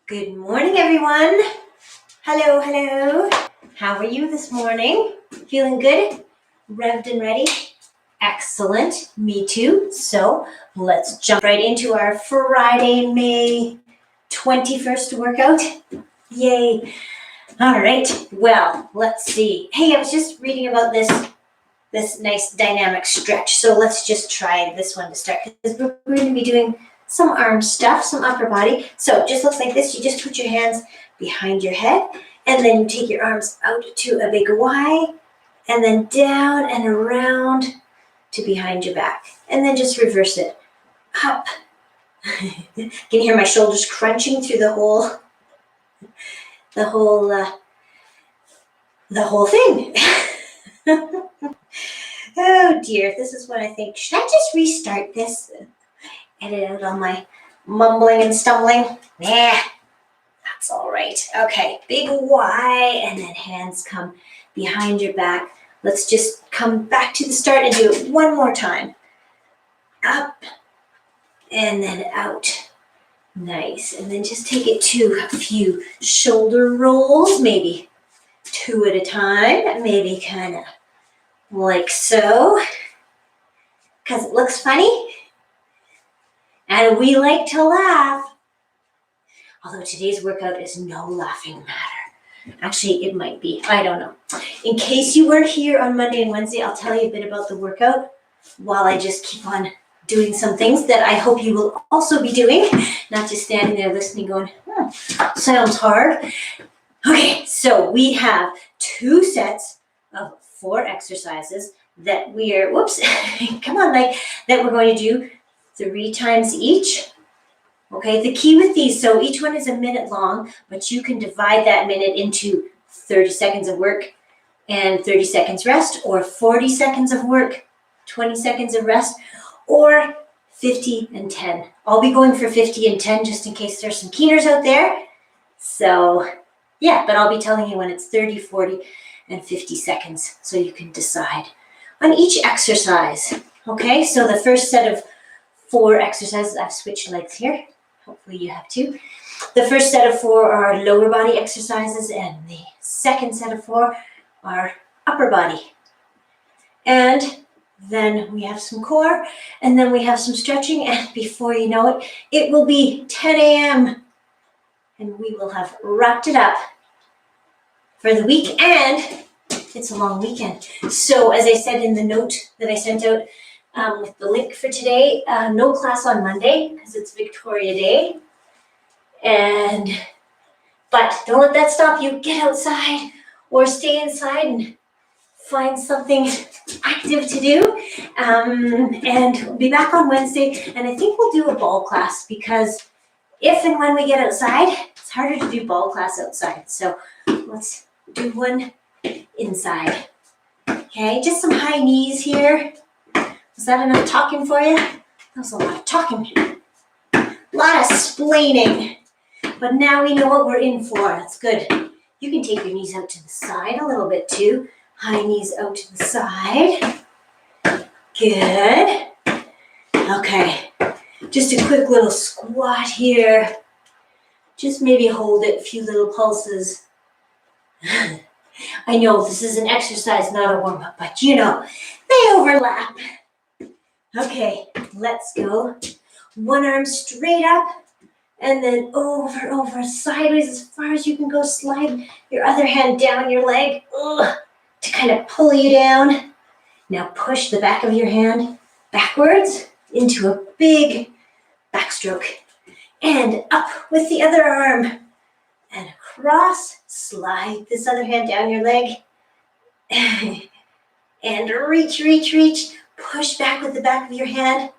Good morning, everyone. Hello, hello. How are you this morning? Feeling good? Revved and ready? Excellent. Me too. So let's jump right into our Friday, May 21st workout. Yay. All right. Well, let's see. Hey, I was just reading about this nice dynamic stretch. So let's just try this one to start because we're going to be doing some arm stuff, some upper body. So it just looks like this. You just put your hands behind your head and then you take your arms out to a big Y and then down and around to behind your back. And then just reverse it. Up. Can you hear my shoulders crunching through the whole thing? Oh dear, this is what I think. Should I just restart this? Edit out all my mumbling and stumbling? Nah, that's all right. Okay, big Y, and then hands come behind your back. Let's just come back to the start and do it one more time. Up, and then out. Nice, and then just take it to a few shoulder rolls, maybe 2 at a time, maybe kind of like so, because it looks funny. And we like to laugh. Although today's workout is no laughing matter. Actually, it might be. I don't know. In case you weren't here on Monday and Wednesday, I'll tell you a bit about the workout while I just keep on doing some things that I hope you will also be doing. Not just standing there listening going, sounds hard. Okay, so we have 2 sets of 4 exercises that we are, come on, that we're going to do 3 times each. Okay, the key with these, so each one is a minute long, but you can divide that minute into 30 seconds of work and 30 seconds rest, or 40 seconds of work, 20 seconds of rest, or 50 and 10. I'll be going for 50 and 10 just in case there's some keeners out there. So yeah, but I'll be telling you when it's 30, 40, and 50 seconds so you can decide on each exercise. Okay, so the first set of 4 exercises, I've switched legs here. Hopefully you have too. The first set of 4 are lower body exercises, and the second set of 4 are upper body. And then we have some core, and then we have some stretching, and before you know it, it will be 10 a.m. and we will have wrapped it up for the week, and it's a long weekend. So as I said in the note that I sent out, with the link for today, no class on Monday because it's Victoria Day. But don't let that stop you. Get outside or stay inside and find something active to do. And we'll be back on Wednesday. And I think we'll do a ball class because if and when we get outside, it's harder to do ball class outside. So let's do one inside. Okay, just some high knees here. Is that enough talking for you? That was a lot of talking. A lot of splaining. But now we know what we're in for. That's good. You can take your knees out to the side a little bit too. High knees out to the side. Good. Okay. Just a quick little squat here. Just maybe hold it, a few little pulses. I know this is an exercise, not a warm-up, but you know, they overlap. Okay, let's go. One arm straight up, and then over, sideways as far as you can go. Slide your other hand down your leg to kind of pull you down. Now push the back of your hand backwards into a big backstroke. And up with the other arm. And across, slide this other hand down your leg. And reach. Push back with the back of your hand.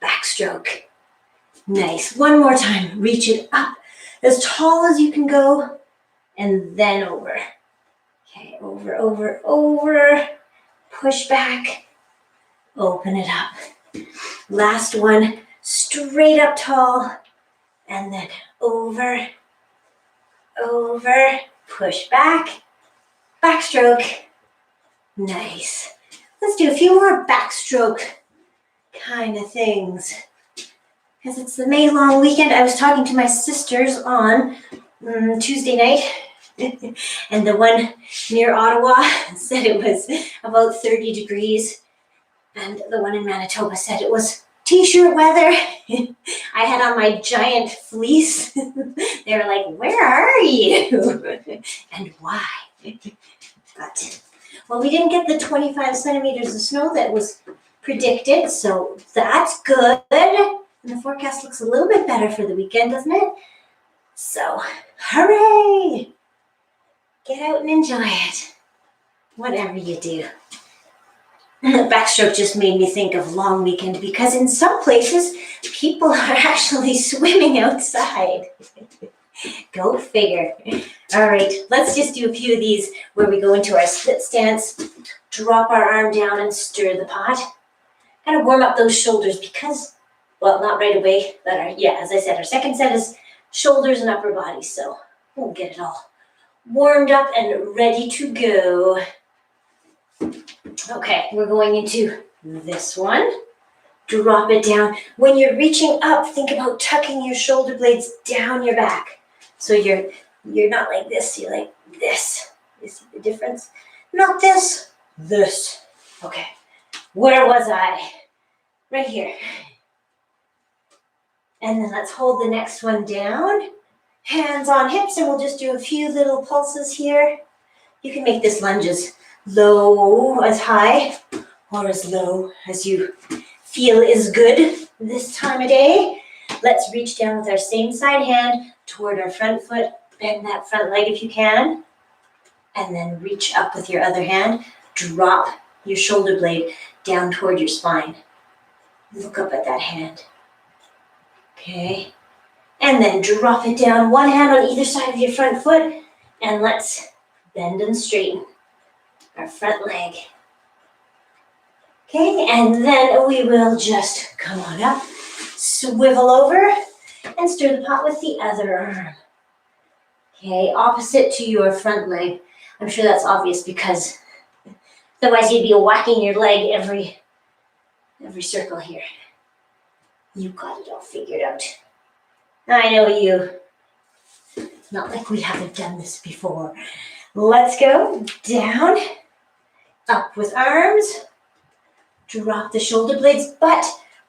Backstroke. Nice. One more time. Reach it up as tall as you can go. And then over. Okay, over. Push back. Open it up. Last one. Straight up tall. And then over. Push back. Backstroke. Nice. Let's do a few more backstroke kind of things. because it's the May long weekend. I was talking to my sisters on Tuesday night, and the one near Ottawa said it was about 30 degrees, and the one in Manitoba said it was t-shirt weather. I had on my giant fleece. They were like, where are you? And why? But, well, we didn't get the 25 centimeters of snow that was predicted, so that's good. And the forecast looks a little bit better for the weekend, doesn't it? So, hooray! Get out and enjoy it. Whatever you do. Backstroke just made me think of long weekend because in some places, people are actually swimming outside. Go figure. All right, let's just do a few of these where we go into our split stance, drop our arm down and stir the pot. Kind of warm up those shoulders because, well, not right away, but as I said, our second set is shoulders and upper body, so we'll get it all warmed up and ready to go. Okay, we're going into this one. Drop it down. When you're reaching up, think about tucking your shoulder blades down your back. So you're not like this, you're like this. You see the difference? Not this, this. Okay, where was I? Right here. And then let's hold the next one down. Hands on hips, and we'll just do a few little pulses here. You can make this lunge as low as high, or as low as you feel is good this time of day. Let's reach down with our same side hand toward our front foot. Bend that front leg if you can. And then reach up with your other hand. Drop your shoulder blade down toward your spine. Look up at that hand. Okay. And then drop it down. One hand on either side of your front foot. And let's bend and straighten our front leg. Okay, and then we will just come on up, swivel over, and stir the pot with the other arm. Okay, opposite to your front leg. I'm sure that's obvious because otherwise you'd be whacking your leg every circle here. You got it all figured out. I know you. It's not like we haven't done this before. Let's go down, up with arms. Drop the shoulder blades, but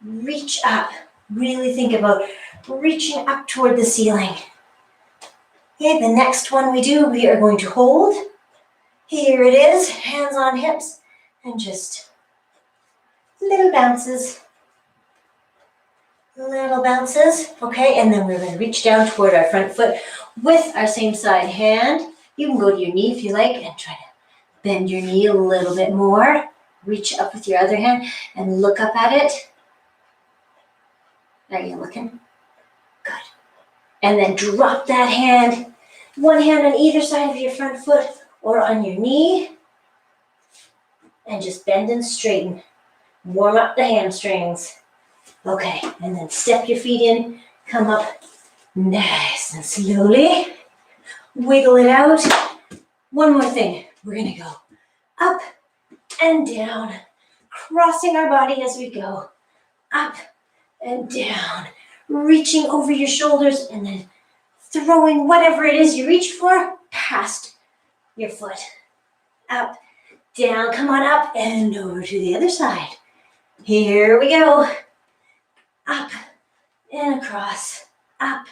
reach up. Really think about reaching up toward the ceiling. Okay, the next one we are going to hold. Here it is, hands on hips, and just little bounces. Little bounces, okay, and then we're going to reach down toward our front foot with our same side hand. You can go to your knee if you like and try to bend your knee a little bit more. Reach up with your other hand and look up at it. Are you looking? Good. And then drop that hand. One hand on either side of your front foot or on your knee. And just bend and straighten. Warm up the hamstrings. Okay, and then step your feet in. Come up nice and slowly. Wiggle it out. One more thing. We're going to go up and down, crossing our body as we go. Up and down, reaching over your shoulders and then throwing whatever it is you reach for past your foot. Up, down, come on up and over to the other side. Here we go. Up and across, up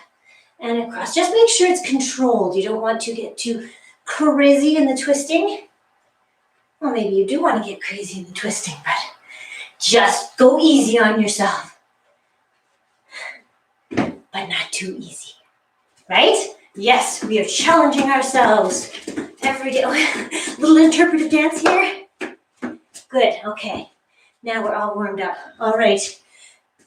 and across. Just make sure it's controlled. You don't want to get too crazy in the twisting. Well, maybe you do want to get crazy in the twisting, but just go easy on yourself. But not too easy, right? Yes, we are challenging ourselves every day. Little interpretive dance here. Good, okay. Now we're all warmed up. All right.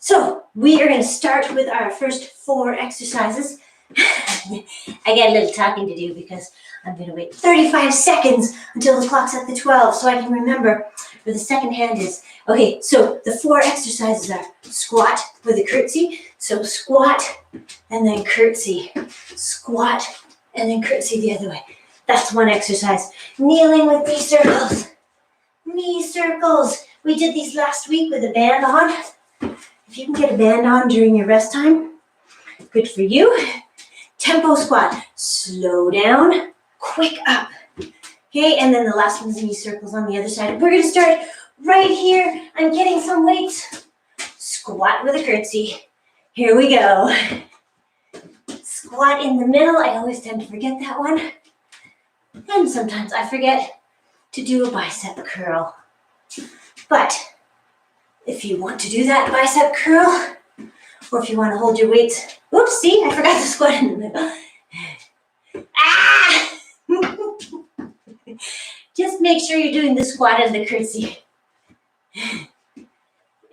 So we are going to start with our first 4 exercises. I got a little talking to do because I'm going to wait 35 seconds until the clock's at the 12 so I can remember where the second hand is. Okay, so the 4 exercises are squat with a curtsy. So squat and then curtsy. Squat and then curtsy the other way. That's one exercise. Kneeling with knee circles. Knee circles. We did these last week with a band on. If you can get a band on during your rest time, good for you. Tempo squat. Slow down, quick up. Okay, and then the last one's knee circles on the other side. We're gonna start right here. I'm getting some weights. Squat with a curtsy. Here we go. Squat in the middle. I always tend to forget that one. And sometimes I forget to do a bicep curl. But if you want to do that bicep curl, or if you want to hold your weights, oops, see, I forgot to squat in the middle. Ah! Just make sure you're doing the squat and the curtsy.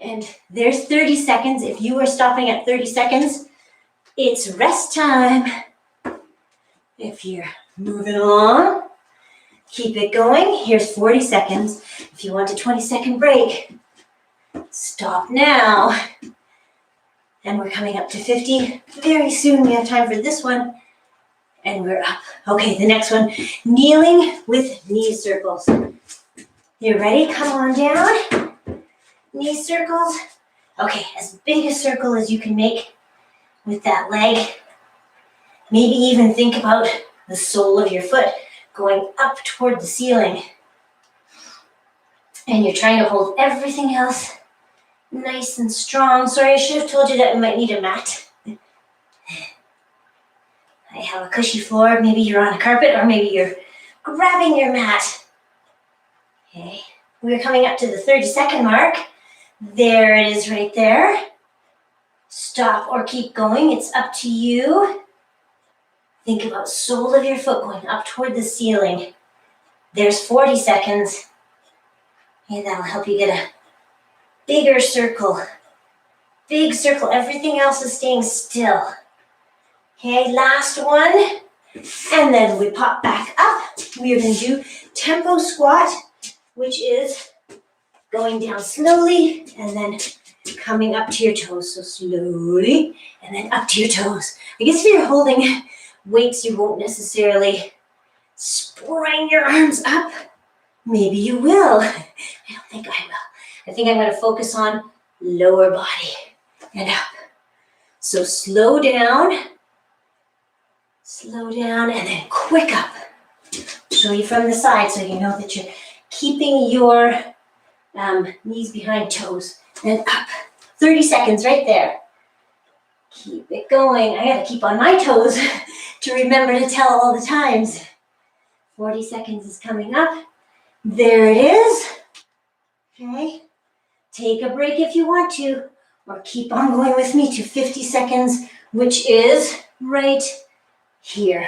And there's 30 seconds. If you are stopping at 30 seconds, it's rest time. If you're moving along, keep it going. Here's 40 seconds. If you want a 20-second break, stop now. And we're coming up to 50. Very soon we have time for this one. And we're up. Okay, the next one, kneeling with knee circles. You ready? Come on down. Knee circles. Okay, as big a circle as you can make with that leg. Maybe even think about the sole of your foot going up toward the ceiling. And you're trying to hold everything else nice and strong. Sorry, I should have told you that we might need a mat. I have a cushy floor. Maybe you're on a carpet, or maybe you're grabbing your mat. Okay, we're coming up to the 30-second mark. There it is right there. Stop or keep going. It's up to you. Think about sole of your foot going up toward the ceiling. There's 40 seconds. Okay, that'll help you get a bigger circle. Big circle. Everything else is staying still. Okay, last one. And then we pop back up. We are going to do tempo squat, which is going down slowly and then coming up to your toes. So slowly and then up to your toes. I guess if you're holding weights, you won't necessarily spring your arms up. Maybe you will. I don't think I will. I think I'm going to focus on lower body and up. So slow down, and then quick up. Show you from the side so you know that you're keeping your knees behind toes and up. 30 seconds right there. Keep it going. I got to keep on my toes to remember to tell all the times. 40 seconds is coming up. There it is. Okay. Take a break if you want to, or keep on going with me to 50 seconds, which is right here.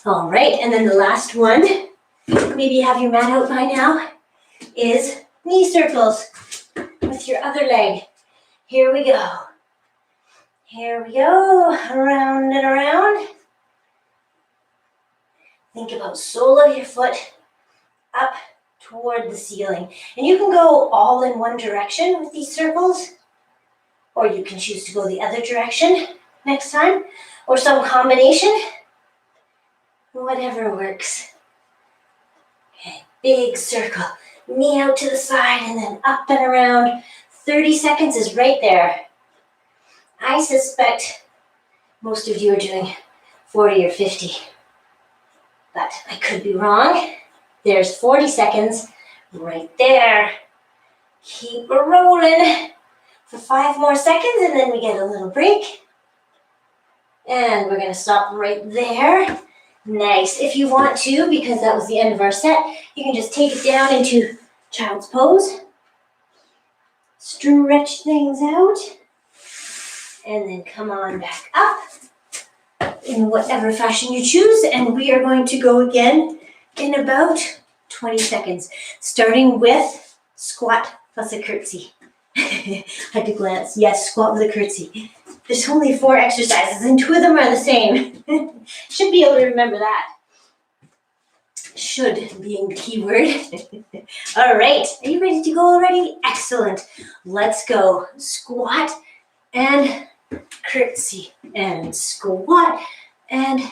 All right, and then the last one, maybe you have your mat out by now, is knee circles with your other leg. Here we go. Here we go, around and around. Think about sole of your foot up toward the ceiling. And you can go all in one direction with these circles, or you can choose to go the other direction next time, or some combination. Whatever works. Okay, big circle. Knee out to the side and then up and around. 30 seconds is right there. I suspect most of you are doing 40 or 50, but I could be wrong. There's 40 seconds right there. Keep rolling for 5 more seconds and then we get a little break. And we're gonna stop right there. Nice. If you want to, because that was the end of our set, you can just take it down into child's pose. Stretch things out. And then come on back up in whatever fashion you choose. And we are going to go again in about 20 seconds, starting with squat plus a curtsy. Had to glance. Yes, squat with a curtsy. There's only 4 exercises and 2 of them are the same. Should be able to remember that. Should being the key word. All right, are you ready to go already? Excellent. Let's go. Squat and curtsy and squat and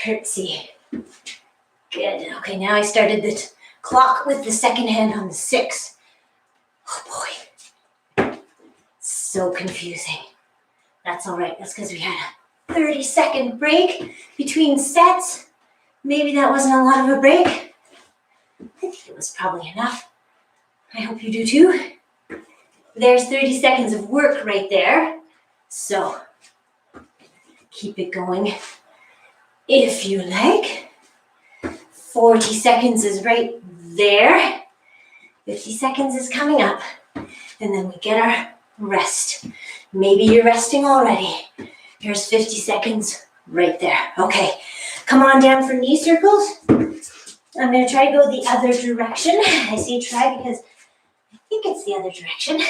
curtsy. Good. Okay, now I started the clock with the second hand on the 6. Oh boy. So confusing. That's all right. That's because we had a 30-second break between sets. Maybe that wasn't a lot of a break. I think it was probably enough. I hope you do too. There's 30 seconds of work right there. So keep it going if you like. 40 seconds is right there. 50 seconds is coming up. And then we get our rest. Maybe you're resting already. Here's 50 seconds right there. Okay, come on down for knee circles. I'm going to try to go the other direction. I say try because I think it's the other direction.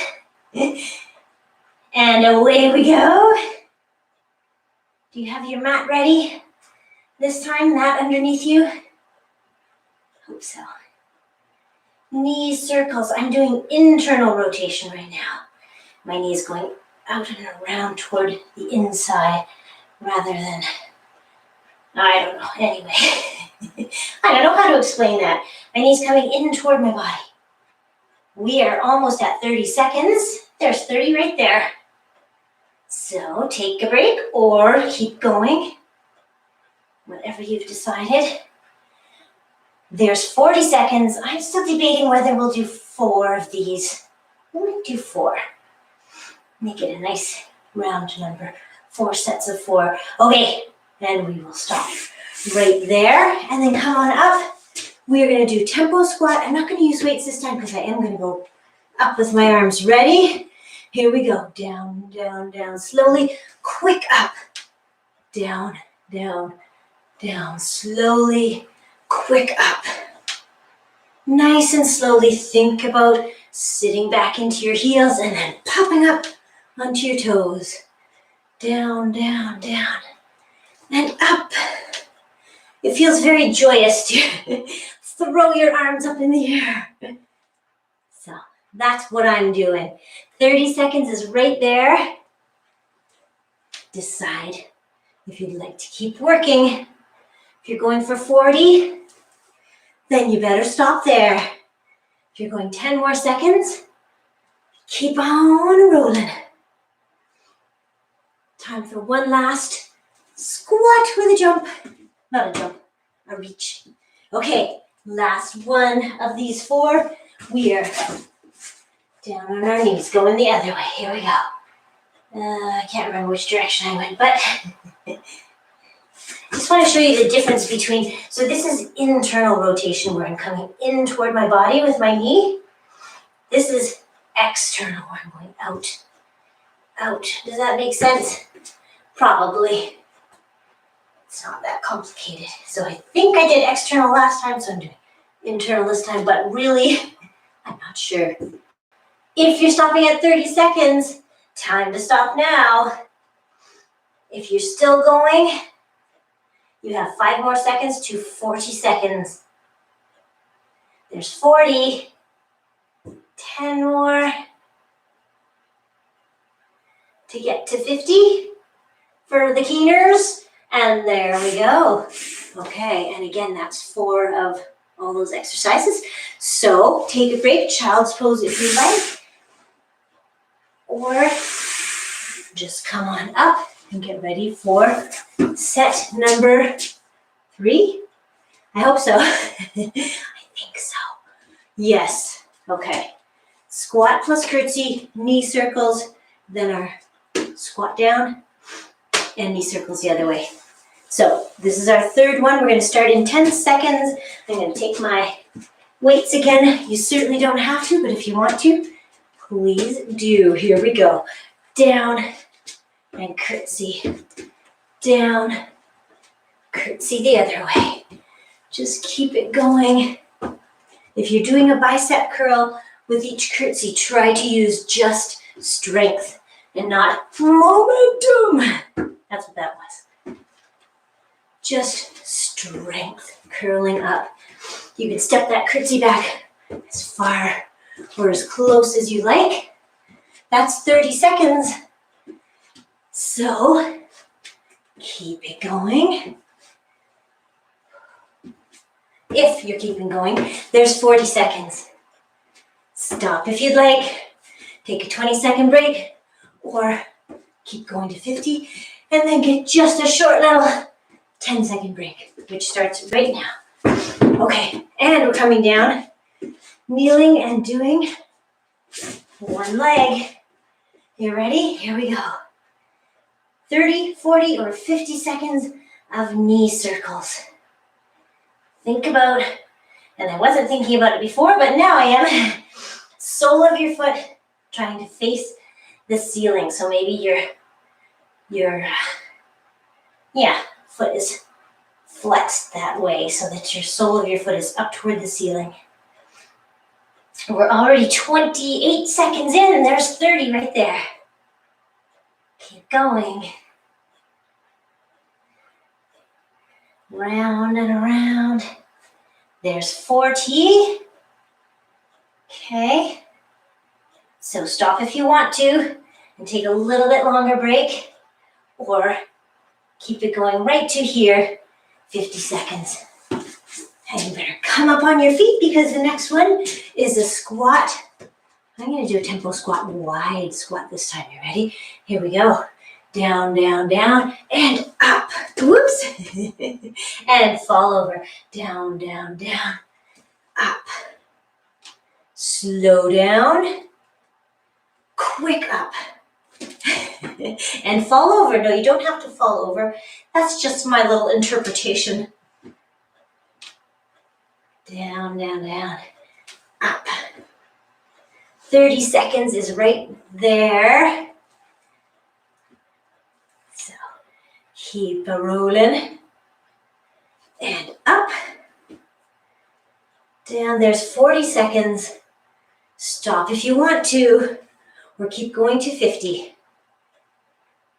And away we go. Do you have your mat ready? This time, mat underneath you? Hope so. Knee circles. I'm doing internal rotation right now. My knee is going out and around toward the inside rather than, I don't know, anyway. I don't know how to explain that. My knee's coming in toward my body. We are almost at 30 seconds. There's 30 right there. So take a break or keep going. Whatever you've decided. There's 40 seconds. I'm still debating whether we'll do 4 of these. We might do 4. Make it a nice round number. 4 sets of 4. Okay, and we will stop right there. And then come on up. We're going to do tempo squat. I'm not going to use weights this time because I am going to go up with my arms. Ready? Here we go. Down, down, down. Slowly. Quick up. Down, down, down. Slowly. Quick up. Nice and slowly think about sitting back into your heels and then popping up onto your toes. Down, down, down, and up. It feels very joyous to throw your arms up in the air. So that's what I'm doing. 30 seconds is right there. Decide if you'd like to keep working. If you're going for 40, then you better stop there. If you're going 10 more seconds, keep on rolling. Time for one last squat with a jump. Not a jump, a reach. Okay, last one of these 4. We are down on our knees, going the other way. Here we go. I can't remember which direction I went, but I just want to show you the difference between, so this is internal rotation where I'm coming in toward my body with my knee. This is external where I'm going out, out. Does that make sense? Probably. It's not that complicated. So I think I did external last time, so I'm doing internal this time, but really, I'm not sure. If you're stopping at 30 seconds, time to stop now. If you're still going, you have 5 more seconds to 40 seconds. There's 40, 10 more to get to 50 for the keeners. And there we go. Okay, and again, that's 4 of all those exercises. So take a break, child's pose if you like. Or just come on up and get ready for set number 3. I hope so. I think so. Yes. Okay. Squat plus curtsy, knee circles, then our squat down, and knee circles the other way. So this is our 3rd one. We're going to start in 10 seconds. I'm going to take my weights again. You certainly don't have to, but if you want to, please do. Here we go. Down and curtsy. Down, curtsy the other way. Just keep it going. If you're doing a bicep curl with each curtsy, try to use just strength and not momentum. That's what that was. Just strength curling up. You can step that curtsy back as far or as close as you like. That's 30 seconds. So keep it going. If you're keeping going, there's 40 seconds. Stop if you'd like. Take a 20-second break or keep going to 50, and then get just a short little 10-second break, which starts right now. Okay, and we're coming down, kneeling and doing one leg. You ready? Here we go. 30, 40, or 50 seconds of knee circles. Think about, and I wasn't thinking about it before, but now I am, sole of your foot trying to face the ceiling. So maybe your foot is flexed that way so that your sole of your foot is up toward the ceiling. We're already 28 seconds in, and there's 30 right there. Keep going. Round and around. There's 40. Okay. So stop if you want to and take a little bit longer break, or keep it going right to here, 50 seconds. And you better come up on your feet because the next one is a squat. I'm going to do a tempo squat, wide squat this time. You ready? Here we go. Down, down, down, and up. Whoops. And fall over. Down, down, down, up. Slow down. Quick up. And fall over. No, you don't have to fall over. That's just my little interpretation. Down, down, down, up. 30 seconds is right there. So keep a rolling. And up. Down, there's 40 seconds. Stop if you want to, or keep going to 50,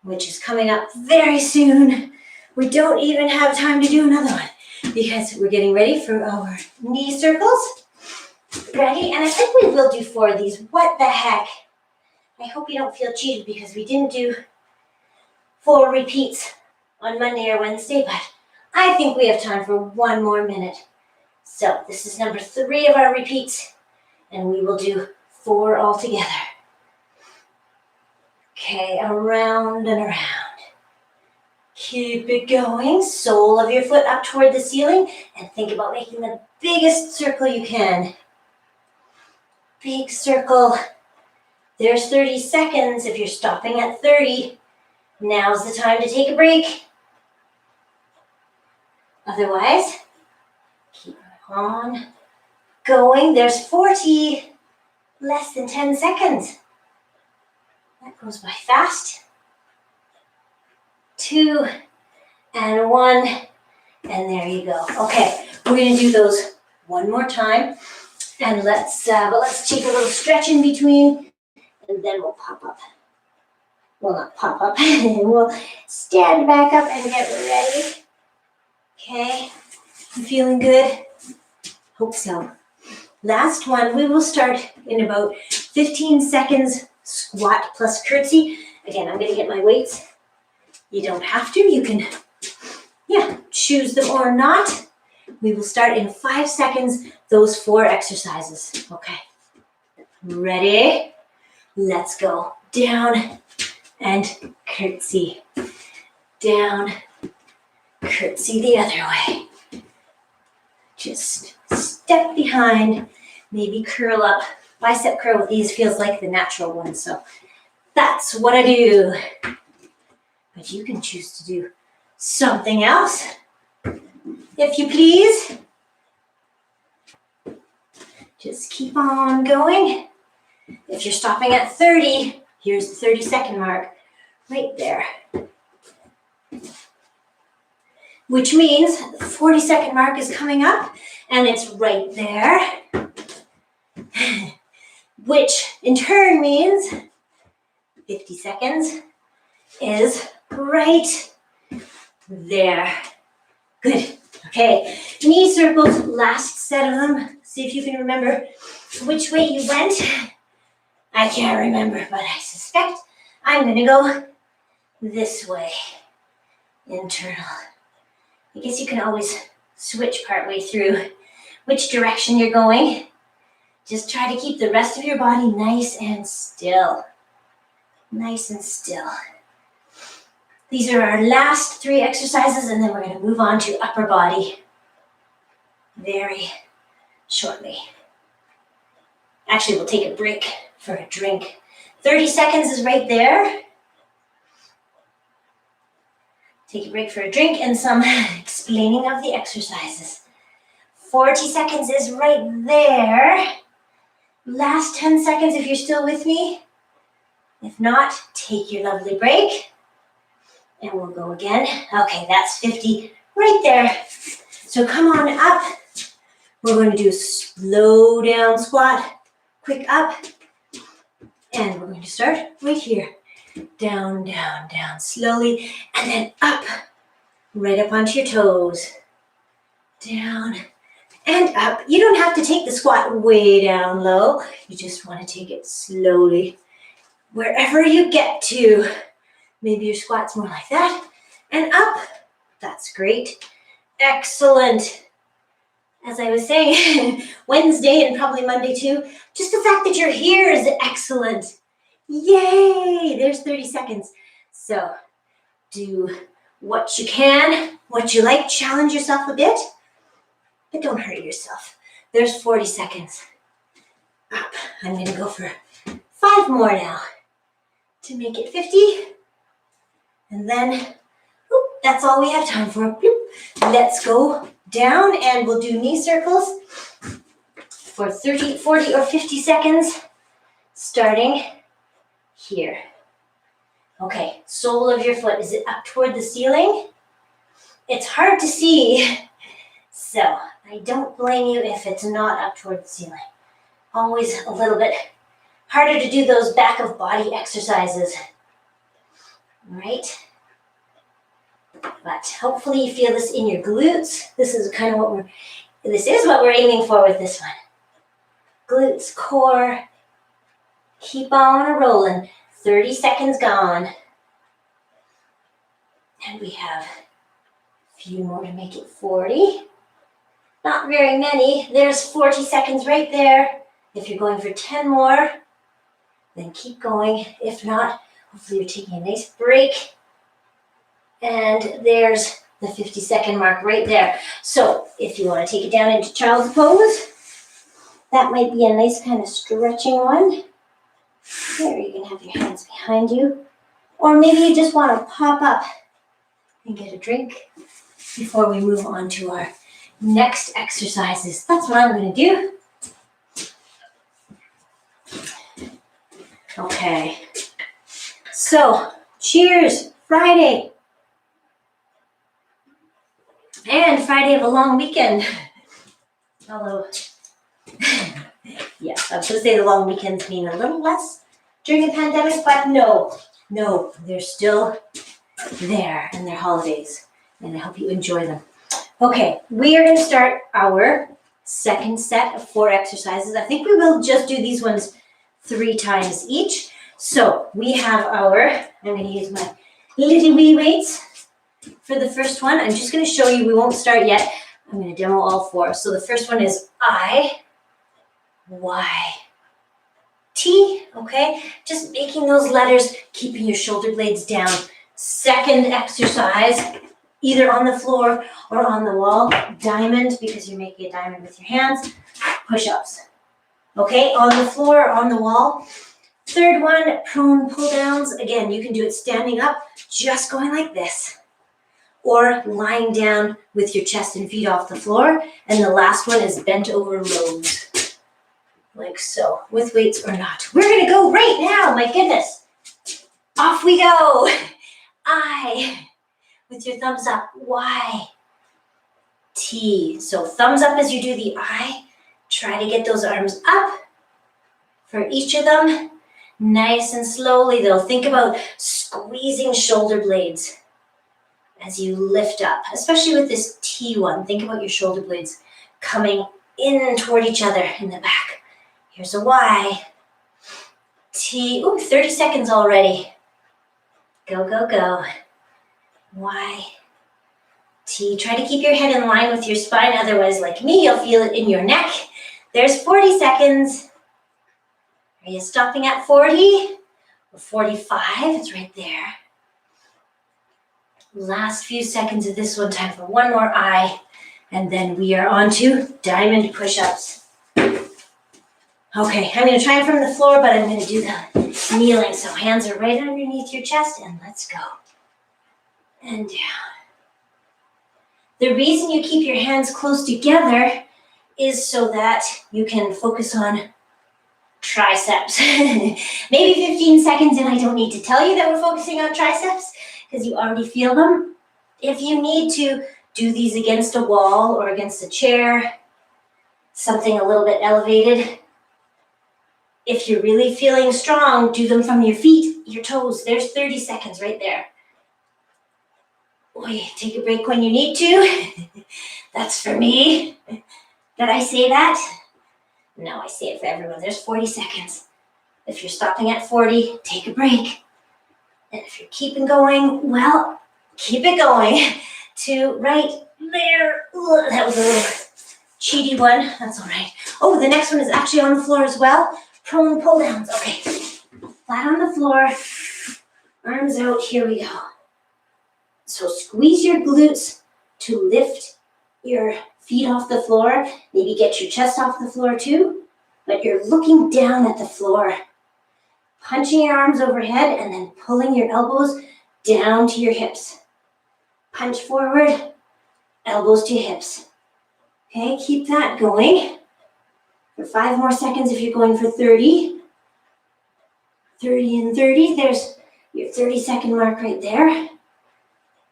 which is coming up very soon. We don't even have time to do another one because we're getting ready for our knee circles. Ready? And I think we will do 4 of these. What the heck? I hope you don't feel cheated because we didn't do 4 repeats on Monday or Wednesday, but I think we have time for 1 more minute. So this is number 3 of our repeats, and we will do 4 altogether. Okay, around and around. Keep it going. Sole of your foot up toward the ceiling, and think about making the biggest circle you can. Big circle. There's 30 seconds. If you're stopping at 30, now's the time to take a break. Otherwise, keep on going. There's 40, less than 10 seconds. That goes by fast. 2 and 1, and there you go. Okay, we're going to do those 1 more time, and let's take a little stretch in between, and then we'll pop up. Well, not pop up. We'll stand back up and get ready. Okay, you feeling good? Hope so. Last one, we will start in about 15 seconds, squat plus curtsy. Again, I'm going to get my weights. You don't have to. You can, choose them or not. We will start in 5 seconds, those 4 exercises. Okay. Ready? Let's go. Down and curtsy. Down, curtsy the other way. Just step behind, maybe curl up. Bicep curl with these feels like the natural one, so that's what I do. But you can choose to do something else, if you please. Just keep on going. If you're stopping at 30, here's the 30-second mark right there. Which means the 40-second mark is coming up, and it's right there. Which in turn means 50 seconds is right there. Good. Okay, knee circles, last set of them. See if you can remember which way you went. I can't remember, but I suspect I'm going to go this way. Internal. I guess you can always switch partway through which direction you're going. Just try to keep the rest of your body nice and still. Nice and still. These are our last 3 exercises, and then we're going to move on to upper body very shortly. Actually, we'll take a break for a drink. 30 seconds is right there. Take a break for a drink and some explaining of the exercises. 40 seconds is right there. Last 10 seconds if you're still with me. If not, take your lovely break. And we'll go again. Okay, that's 50 right there. So come on up. We're going to do a slow down squat. Quick up. And we're going to start right here. Down, down, down, slowly. And then up. Right up onto your toes. Down and up. You don't have to take the squat way down low. You just want to take it slowly. Wherever you get to. Maybe your squat's more like that. And up. That's great. Excellent. As I was saying, Wednesday and probably Monday too, just the fact that you're here is excellent. Yay! There's 30 seconds. So do what you can, what you like, challenge yourself a bit, but don't hurt yourself. There's 40 seconds. Up. I'm going to go for 5 more now to make it 50. And then, that's all we have time for. Let's go down and we'll do knee circles for 30, 40, or 50 seconds, starting here. Okay, sole of your foot, is it up toward the ceiling? It's hard to see, so I don't blame you if it's not up toward the ceiling. Always a little bit harder to do those back of body exercises, right? But hopefully you feel this in your glutes. This is what we're aiming for with this one. Glutes, core, keep on rolling. 30 seconds gone. And we have a few more to make it 40. Not very many. There's 40 seconds right there. If you're going for 10 more, then keep going. If not, hopefully you're taking a nice break. And there's the 50-second mark right there. So if you want to take it down into child's pose, that might be a nice kind of stretching one. There, you can have your hands behind you. Or maybe you just want to pop up and get a drink before we move on to our next exercises. That's what I'm going to do. Okay. So, cheers, Friday. And Friday of a long weekend. Although, yes, I was going to say the long weekends mean a little less during the pandemic, but no, they're still there and they're holidays, and I hope you enjoy them. Okay, we are going to start our second set of 4 exercises. I think we will just do these ones 3 times each. So we have I'm going to use my little wee weights. For the first one, I'm just going to show you, we won't start yet. I'm going to demo all 4. So the first one is I, Y, T, okay? Just making those letters, keeping your shoulder blades down. Second exercise, either on the floor or on the wall. Diamond, because you're making a diamond with your hands. Push-ups, okay? On the floor or on the wall. Third one, prone pull-downs. Again, you can do it standing up, just going like this. Or lying down with your chest and feet off the floor. And the last one is bent over rows. Like so, with weights or not. We're going to go right now, my goodness. Off we go. I, with your thumbs up. Y, T. So thumbs up as you do the I. Try to get those arms up for each of them. Nice and slowly though. Think about squeezing shoulder blades as you lift up, especially with this T one. Think about your shoulder blades coming in toward each other in the back. Here's a Y, T, 30 seconds already. Go, go, go. Y, T. Try to keep your head in line with your spine, otherwise, like me, you'll feel it in your neck. There's 40 seconds. Are you stopping at 40? 45, it's right there. Last few seconds of this one, time for one more eye, and then we are on to diamond push-ups. Okay, I'm going to try it from the floor, but I'm going to do the kneeling. So hands are right underneath your chest, and let's go. And down. The reason you keep your hands close together is so that you can focus on triceps. Maybe 15 seconds, and I don't need to tell you that we're focusing on triceps because you already feel them. If you need to do these against a wall or against a chair, something a little bit elevated. If you're really feeling strong, do them from your feet, your toes. There's 30 seconds right there. Boy, take a break when you need to. That's for me. Did I say that? No, I say it for everyone. There's 40 seconds. If you're stopping at 40, take a break. And if you're keeping going, well, keep it going to right there. Ooh, that was a little cheaty one. That's all right. Oh, the next one is actually on the floor as well. Prone pull downs. Okay. Flat on the floor. Arms out. Here we go. So squeeze your glutes to lift your feet off the floor. Maybe get your chest off the floor too. But you're looking down at the floor. Punching your arms overhead and then pulling your elbows down to your hips. Punch forward, elbows to hips. Okay, keep that going for 5 more seconds if you're going for 30. 30 and 30, there's your 30-second mark right there.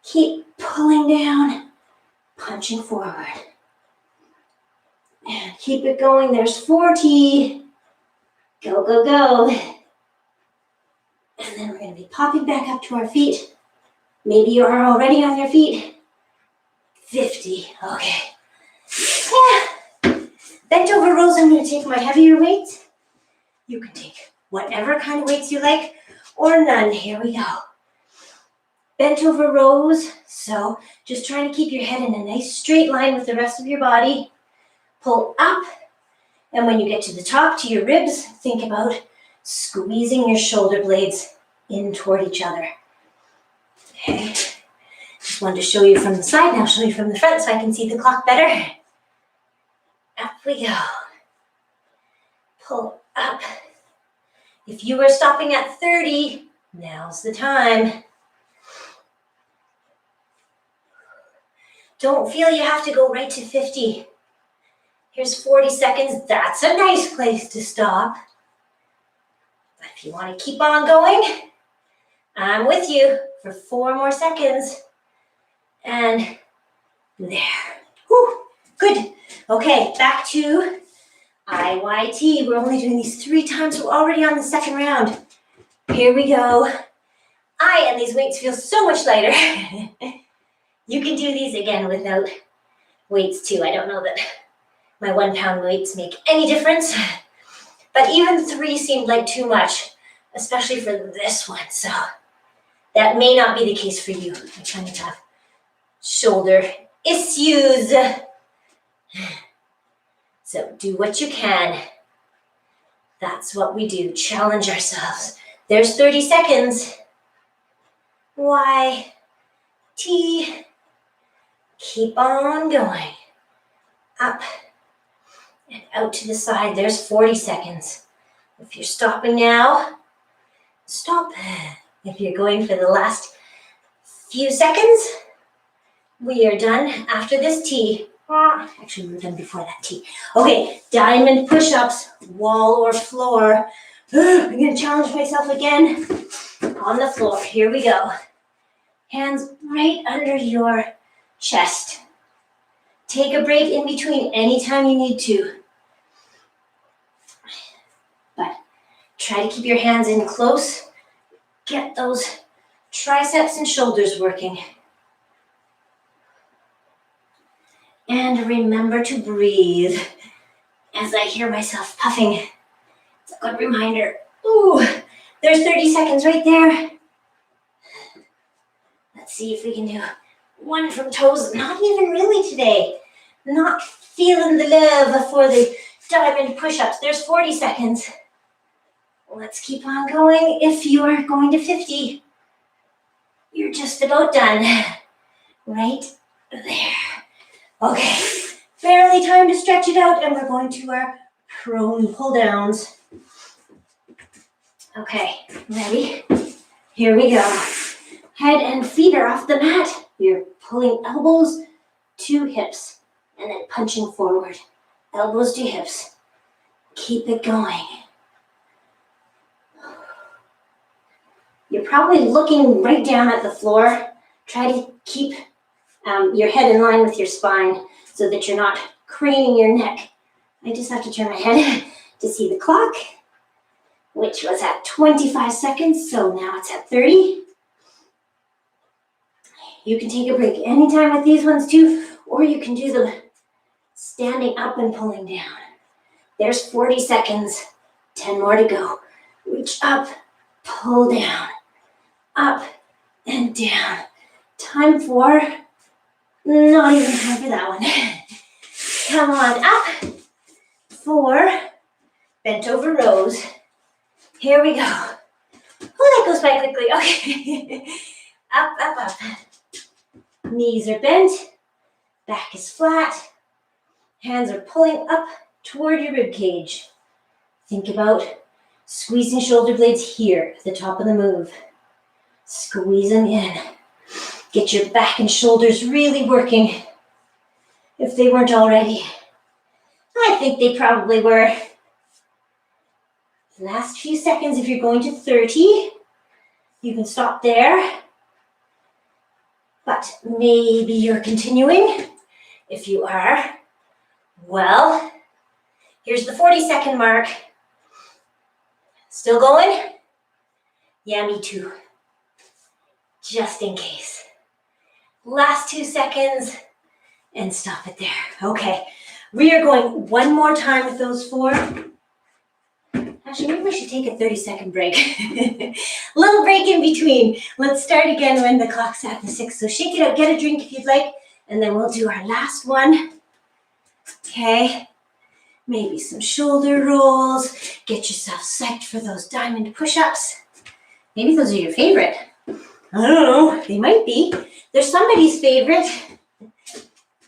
Keep pulling down, punching forward. And keep it going, there's 40. Go, go, go. And then we're going to be popping back up to our feet. Maybe you're already on your feet. 50, okay. Yeah. Bent over rows, I'm going to take my heavier weights. You can take whatever kind of weights you like, or none. Here we go. Bent over rows, so just trying to keep your head in a nice straight line with the rest of your body. Pull up, and when you get to the top, to your ribs, think about squeezing your shoulder blades in toward each other. Okay, just wanted to show you from the side, now I'll show you from the front so I can see the clock better. Up we go. Pull up. If you were stopping at 30, now's the time. Don't feel you have to go right to 50. Here's 40 seconds. That's a nice place to stop. But if you want to keep on going, I'm with you for 4 more seconds. And there. Whew, good. Okay, back to IYT. We're only doing these 3 times. We're already on the second round. Here we go. And these weights feel so much lighter. You can do these again without weights too. I don't know that my 1 pound weights make any difference, but even 3 seemed like too much, especially for this one. So that may not be the case for you. I kind of have shoulder issues. So do what you can. That's what we do. Challenge ourselves. There's 30 seconds. Y, T. Keep on going. Up and out to the side. There's 40 seconds. If you're stopping now, stop. If you're going for the last few seconds, we are done after this T. Actually, we were done before that T. Okay, diamond push-ups, wall or floor. I'm going to challenge myself again on the floor. Here we go. Hands right under your chest. Take a break in between anytime you need to. But try to keep your hands in close. Get those triceps and shoulders working. And remember to breathe. As I hear myself puffing, it's a good reminder. Ooh, there's 30 seconds right there. Let's see if we can do 1 from toes. Not even really today. Not feeling the love for the diamond push-ups. There's 40 seconds. Let's keep on going. If you are going to 50, you're just about done. Right there. Okay, barely time to stretch it out, and we're going to our prone pull downs. Okay, ready? Here we go. Head and feet are off the mat. You're pulling elbows to hips and then punching forward. Elbows to hips. Keep it going. You're probably looking right down at the floor. Try to keep your head in line with your spine so that you're not craning your neck. I just have to turn my head to see the clock, which was at 25 seconds, so now it's at 30. You can take a break anytime with these ones too, or you can do them standing up and pulling down. There's 40 seconds, 10 more to go. Reach up, pull down, up and down. Time for, not even time for that one. Come on up, 4 bent over rows. Here we go. Oh, that goes by quickly. Okay. Up, up, up. Knees are bent, back is flat, hands are pulling up toward your rib cage. Think about squeezing shoulder blades here at the top of the move. Squeeze them in. Get your back and shoulders really working. If they weren't already, I think they probably were. Last few seconds if you're going to 30. You can stop there. But maybe you're continuing. If you are, well, here's the 40-second mark. Still going? Yeah, me too. Just in case. Last 2 seconds and stop it there. Okay, we are going one more time with those 4. Actually, maybe we should take a 30-second break. Little break in between. Let's start again when the clock's at the 6. So shake it out, get a drink if you'd like, and then we'll do our last one. Okay, maybe some shoulder rolls. Get yourself psyched for those diamond push-ups. Maybe those are your favorite. I don't know, they might be. They're somebody's favorite.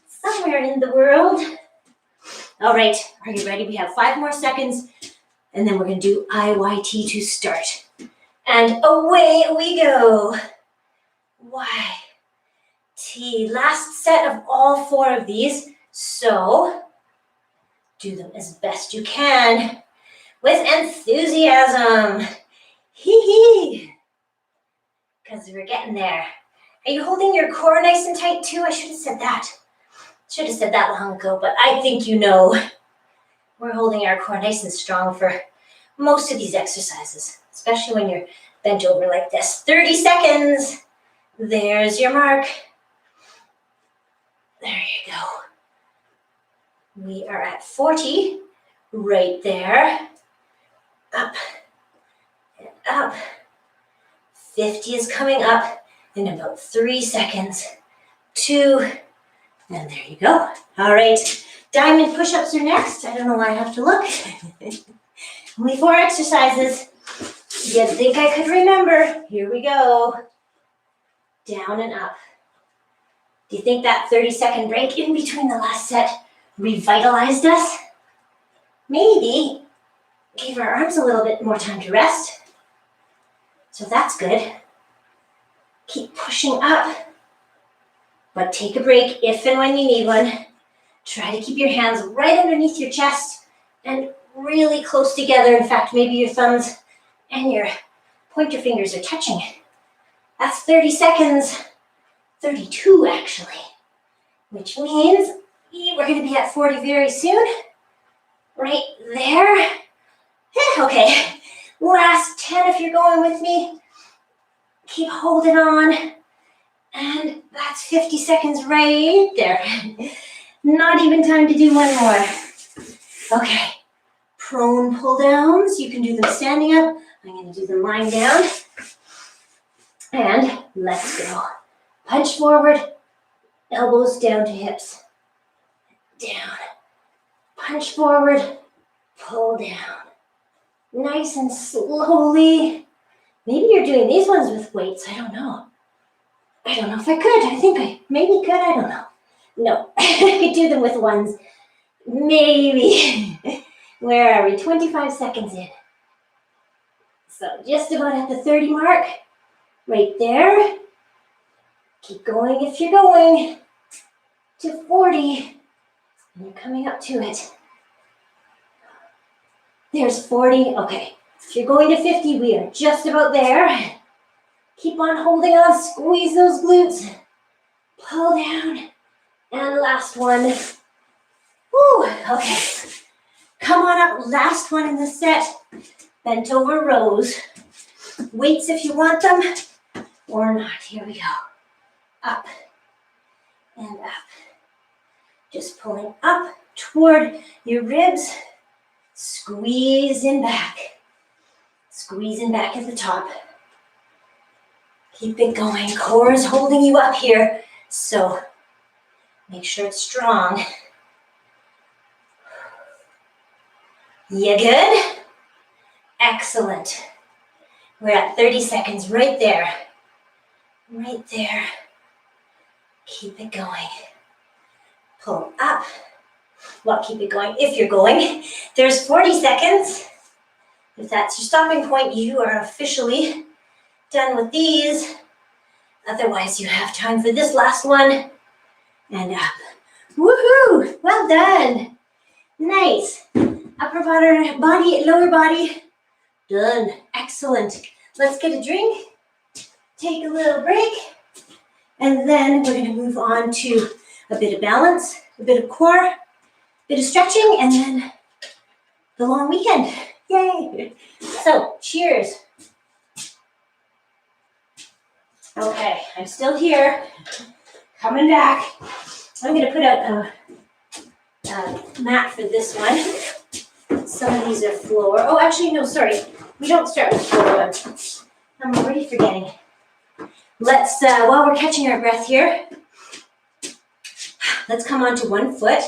Somewhere in the world. All right, are you ready? We have 5 more seconds, and then we're going to do IYT to start. And away we go. YT. Last set of all 4 of these. So do them as best you can with enthusiasm. Hee hee. Because we're getting there. Are you holding your core nice and tight too? I should have said that. Should have said that long ago, but I think you know. We're holding our core nice and strong for most of these exercises, especially when you're bent over like this. 30 seconds. There's your mark. There you go. We are at 40, right there. Up and up. 50 is coming up in about 3 seconds. 2, and there you go. All right, diamond push-ups are next. I don't know why I have to look. Only 4 exercises. You think I could remember? Here we go. Down and up. Do you think that 30-second break in between the last set revitalized us? Maybe gave our arms a little bit more time to rest. So that's good. Keep pushing up, but take a break if and when you need one. Try to keep your hands right underneath your chest and really close together. In fact, maybe your thumbs and your pointer fingers are touching. That's 30 seconds, 32 actually, which means we're going to be at 40 very soon. Right there. Okay, last 10 if you're going with me. Keep holding on. And that's 50 seconds right there. Not even time to do one more. Okay, prone pull downs. You can do them standing up. I'm going to do them lying down. And let's go. Punch forward, elbows down to hips. Down. Punch forward, pull down. nice and slowly. Maybe you're doing these ones with weights. I don't know. I don't know if I could. I think I maybe could. I don't know. No, I could do them with ones. Maybe. Where are we? 25 seconds in. So just about at the 30 mark. Right there. Keep going if you're going to 40. And you're coming up to it. There's 40. Okay. If you're going to 50, we are just about there. Keep on holding on. Squeeze those glutes. Pull down. And last one. Woo. Okay. Come on up. Last one in the set. Bent over rows. Weights if you want them or not. Here we go. Up and up. Just pulling up toward your ribs. Squeezing back. Squeezing back at the top. Keep it going. Core is holding you up here, so make sure it's strong. You good? Excellent. We're at 30 seconds right there. Right there. Keep it going. Pull up. Well, keep it going if you're going. There's 40 seconds. If that's your stopping point, you are officially done with these. Otherwise, you have time for this last one. And up. Woohoo! Well done. Nice. Upper body, lower body. Done. Excellent. Let's get a drink. Take a little break. And then we're going to move on to a bit of balance, a bit of core, a bit of stretching, and then the long weekend. Yay! So, cheers. Okay, I'm still here. Coming back. I'm going to put out a mat for this one. Some of these are floor. Oh, actually, no, sorry. We don't start with floor ones. I'm already forgetting. Let's, while we're catching our breath here, let's come onto one foot.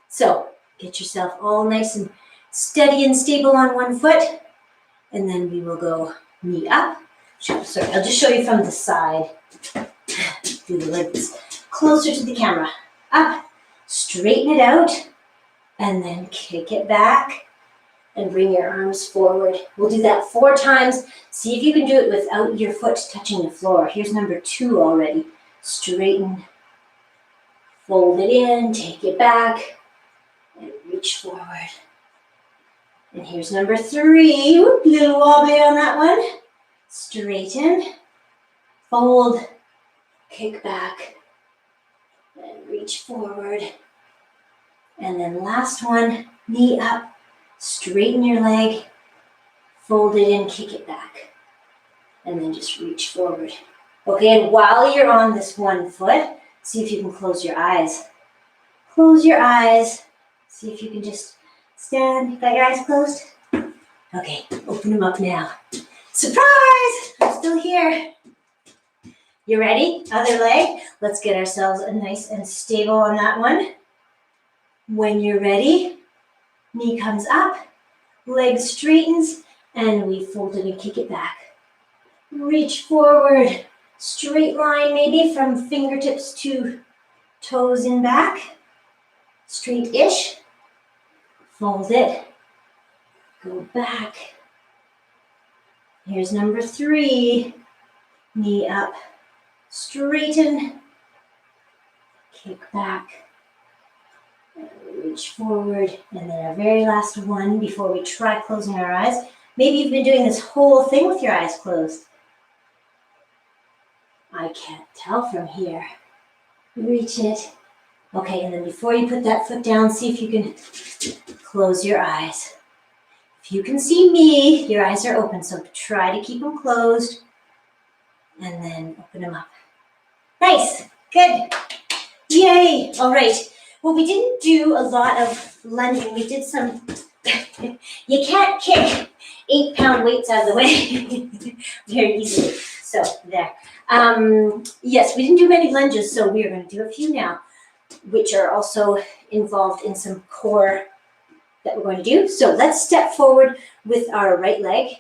So get yourself all nice and steady and stable on one foot. And then we will go knee up. Sorry, I'll just show you from the side. Do the legs closer to the camera. Up, straighten it out, and then kick it back. And bring your arms forward. We'll do that 4 times. See if you can do it without your foot touching the floor. Here's number 2 already. Straighten, fold it in, take it back, and reach forward. And here's number 3. Whoop, little wobbly on that one. Straighten, fold, kick back, and reach forward. And then last one, knee up. Straighten your leg, fold it in, kick it back, and then just reach forward. Okay, and while you're on this one foot, see if you can close your eyes. Close your eyes. See if you can just stand. You got your eyes closed? Okay, open them up now. Surprise! I'm still here. You ready? Other leg. Let's get ourselves a nice and stable on that one. When you're ready, knee comes up, leg straightens, and we fold it and kick it back. Reach forward, straight line maybe from fingertips to toes in back. Straight-ish. Fold it. Go back. Here's number 3. Knee up, straighten, kick back. Reach forward, and then our very last one before we try closing our eyes. Maybe you've been doing this whole thing with your eyes closed. I can't tell from here. Reach it. Okay, and then before you put that foot down, see if you can close your eyes. If you can see me, your eyes are open, so try to keep them closed, and then open them up. Nice, good. Yay, all right. Well, we didn't do a lot of lunging. We did some, you can't kick 8-pound weights out of the way very easily. So there. Yes, we didn't do many lunges, so we are going to do a few now, which are also involved in some core that we're going to do. So let's step forward with our right leg.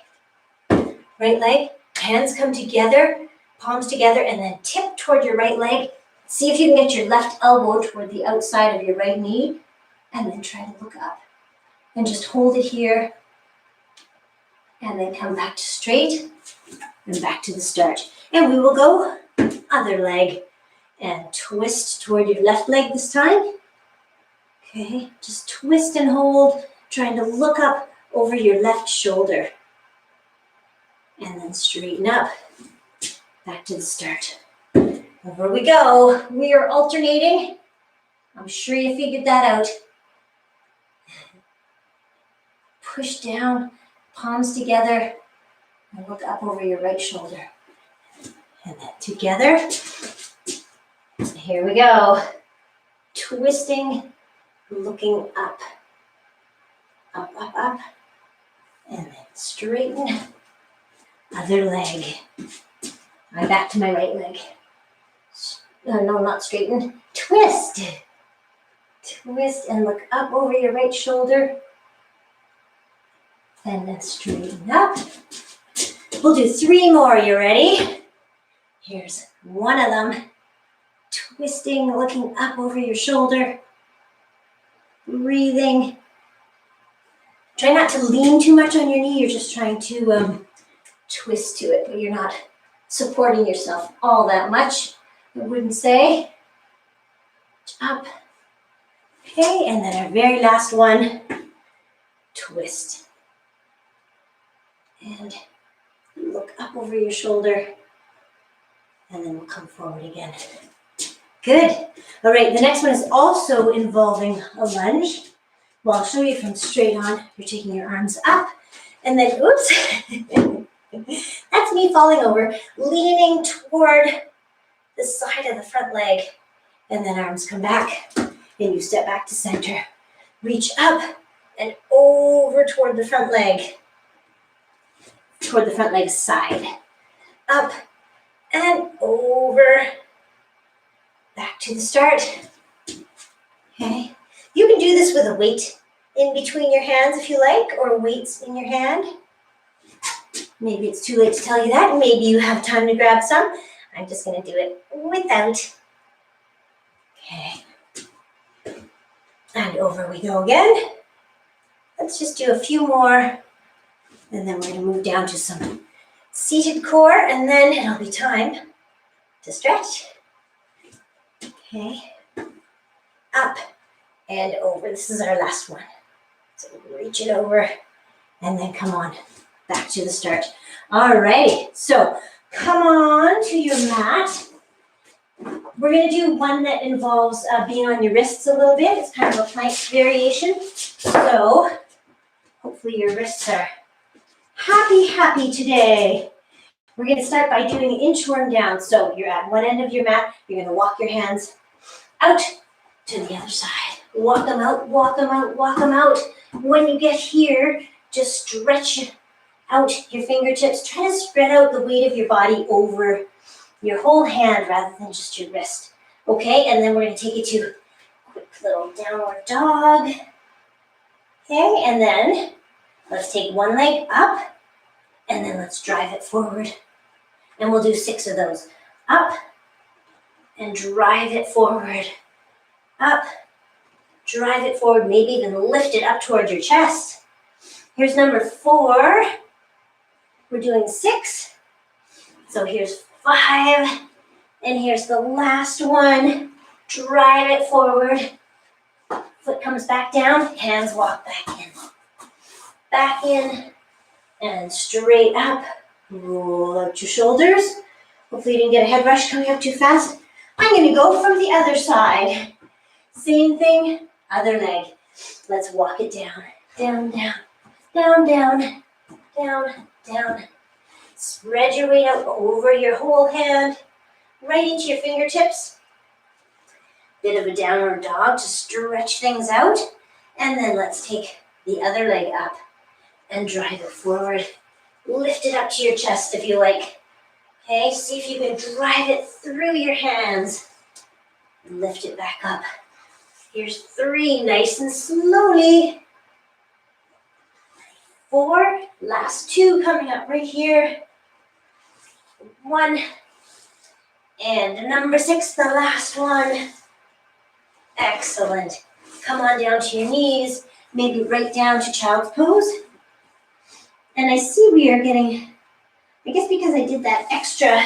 Right leg, hands come together, palms together, and then tip toward your right leg. See if you can get your left elbow toward the outside of your right knee, and then try to look up. And just hold it here, and then come back to straight, and back to the start. And we will go other leg, and twist toward your left leg this time. Okay, just twist and hold, trying to look up over your left shoulder. And then straighten up, back to the start. Over we go. We are alternating. I'm sure you figured that out. Push down, palms together, and look up over your right shoulder. And then together. Here we go. Twisting, looking up. Up, up, up. And then straighten. Other leg. I'm back to my right leg. No, not straighten. Twist. Twist and look up over your right shoulder. And then straighten up. We'll do 3 more. You ready? Here's one of them. Twisting, looking up over your shoulder. Breathing. Try not to lean too much on your knee. You're just trying to twist to it, but you're not supporting yourself all that much, I wouldn't say. Up. Okay, and then our very last one, twist. And look up over your shoulder, and then we'll come forward again. Good. All right, the next one is also involving a lunge. Well, I'll show you from straight on. You're taking your arms up, and then, oops. That's me falling over, leaning toward the side of the front leg, and then arms come back, and you step back to center. Reach up and over toward the front leg side. Up and over, back to the start. Okay, you can do this with a weight in between your hands if you like, or weights in your hand. Maybe it's too late to tell you that. Maybe you have time to grab some. I'm just going to do it without. Okay. And over we go again. Let's just do a few more. And then we're going to move down to some seated core. And then it'll be time to stretch. Okay. Up and over. This is our last one. So reach it over and then come on. Back to the start. Alrighty, so come on to your mat. We're going to do one that involves being on your wrists a little bit. It's kind of a plank variation. So hopefully your wrists are happy today. We're going to start by doing an inchworm down. So you're at one end of your mat. You're going to walk your hands out to the other side. Walk them out, walk them out, walk them out. When you get here, just stretch out your fingertips. Try to spread out the weight of your body over your whole hand rather than just your wrist. Okay, and then we're going to take it to a quick little downward dog. Okay, and then let's take one leg up, and then let's drive it forward. And we'll do 6 of those. Up, and drive it forward. Up, drive it forward, maybe even lift it up towards your chest. Here's number 4. We're doing 6. So here's 5. And here's the last one. Drive it forward. Foot comes back down. Hands walk back in. Back in. And straight up. Roll out your shoulders. Hopefully you didn't get a head rush coming up too fast. I'm going to go from the other side. Same thing. Other leg. Let's walk it down. Down, down. Down, down. Down, down. Spread your weight out over your whole hand, right into your fingertips. Bit of a downward dog to stretch things out. And then let's take the other leg up and drive it forward. Lift it up to your chest if you like. Okay, see if you can drive it through your hands. Lift it back up. Here's 3, nice and slowly. 4. Last 2 coming up right here. 1. And number 6, the last one. Excellent. Come on down to your knees, maybe right down to child's pose. And I see we are getting, I guess because I did that extra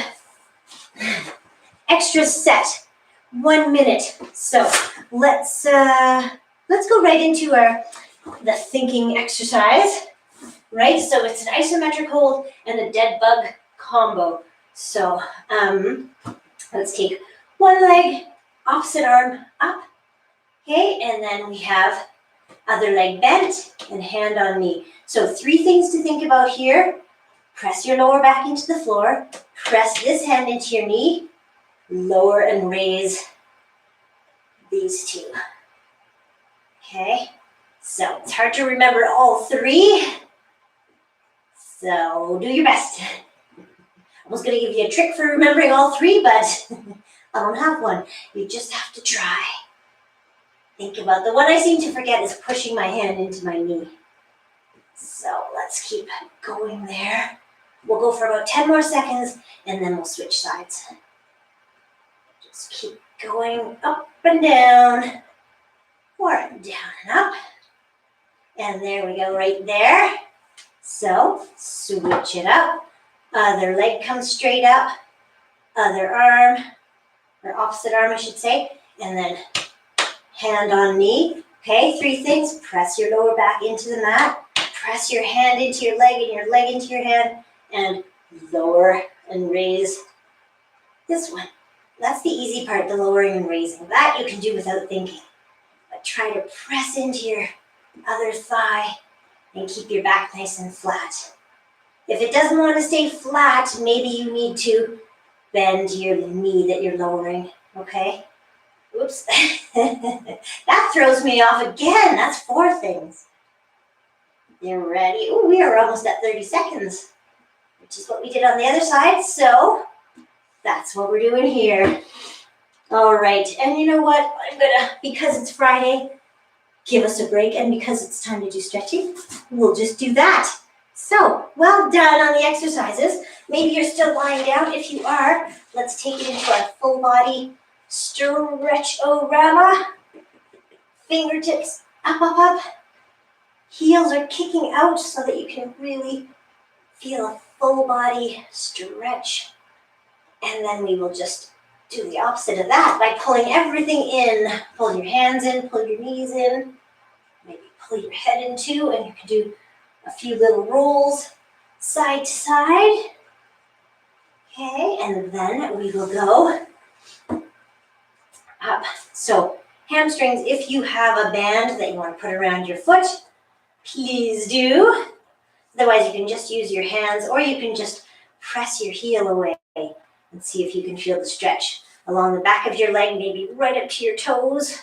set, 1 minute. So let's go right into the thinking exercise, right? So it's an isometric hold and a dead bug combo. So let's take one leg, opposite arm up, okay? And then we have other leg bent and hand on knee. So 3 things to think about here. Press your lower back into the floor, press this hand into your knee, lower and raise these 2. Okay, so it's hard to remember all 3, so do your best. I was going to give you a trick for remembering all 3, but I don't have one. You just have to try. Think about the one I seem to forget is pushing my hand into my knee. So let's keep going there. We'll go for about 10 more seconds and then we'll switch sides. Just keep going up and down, or down and up. And there we go, right there. So switch it up. Other leg comes straight up. Other arm, or opposite arm I should say. And then hand on knee. Okay, 3 things. Press your lower back into the mat. Press your hand into your leg and your leg into your hand. And lower and raise this one. That's the easy part, the lowering and raising. That you can do without thinking. But try to press into your other thigh and keep your back nice and flat. If it doesn't want to stay flat, maybe you need to bend your knee that you're lowering, okay? Oops. That throws me off again. That's 4 things. You're ready. Oh, we are almost at 30 seconds, which is what we did on the other side. So that's what we're doing here. All right. And you know what? I'm going to, because it's Friday, give us a break. And because it's time to do stretching, we'll just do that. So, well done on the exercises. Maybe you're still lying down. If you are, let's take it into our full body stretch-o-rama. Fingertips up, up, up. Heels are kicking out so that you can really feel a full body stretch. And then we will just do the opposite of that by pulling everything in. Pull your hands in, pull your knees in. Maybe pull your head in too, and you can do a few little rolls side to side. Okay, and then we will go up. So hamstrings, if you have a band that you want to put around your foot, please do. Otherwise, you can just use your hands, or you can just press your heel away and see if you can feel the stretch along the back of your leg, maybe right up to your toes.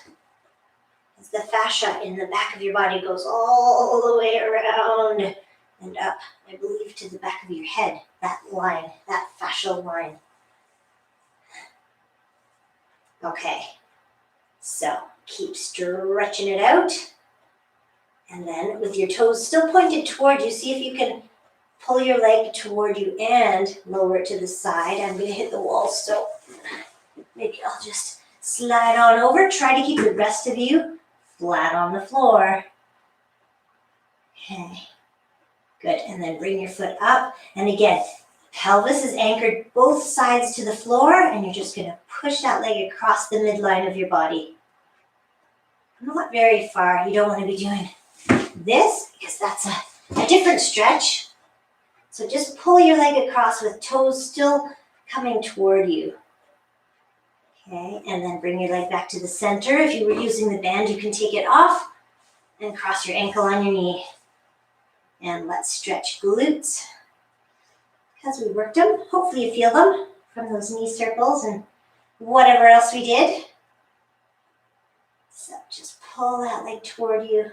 As the fascia in the back of your body goes all the way around and up, I believe, to the back of your head. That line, that fascial line. Okay, so keep stretching it out. And then with your toes still pointed toward you, see if you can pull your leg toward you and lower it to the side. I'm going to hit the wall, so maybe I'll just slide on over. Try to keep the rest of you flat on the floor. Okay, good. And then bring your foot up. And again, pelvis is anchored both sides to the floor, and you're just going to push that leg across the midline of your body. Not very far. You don't want to be doing this because that's a different stretch. So just pull your leg across with toes still coming toward you. Okay, and then bring your leg back to the center. If you were using the band, you can take it off and cross your ankle on your knee. And let's stretch glutes because we worked them. Hopefully you feel them from those knee circles and whatever else we did. So just pull that leg toward you.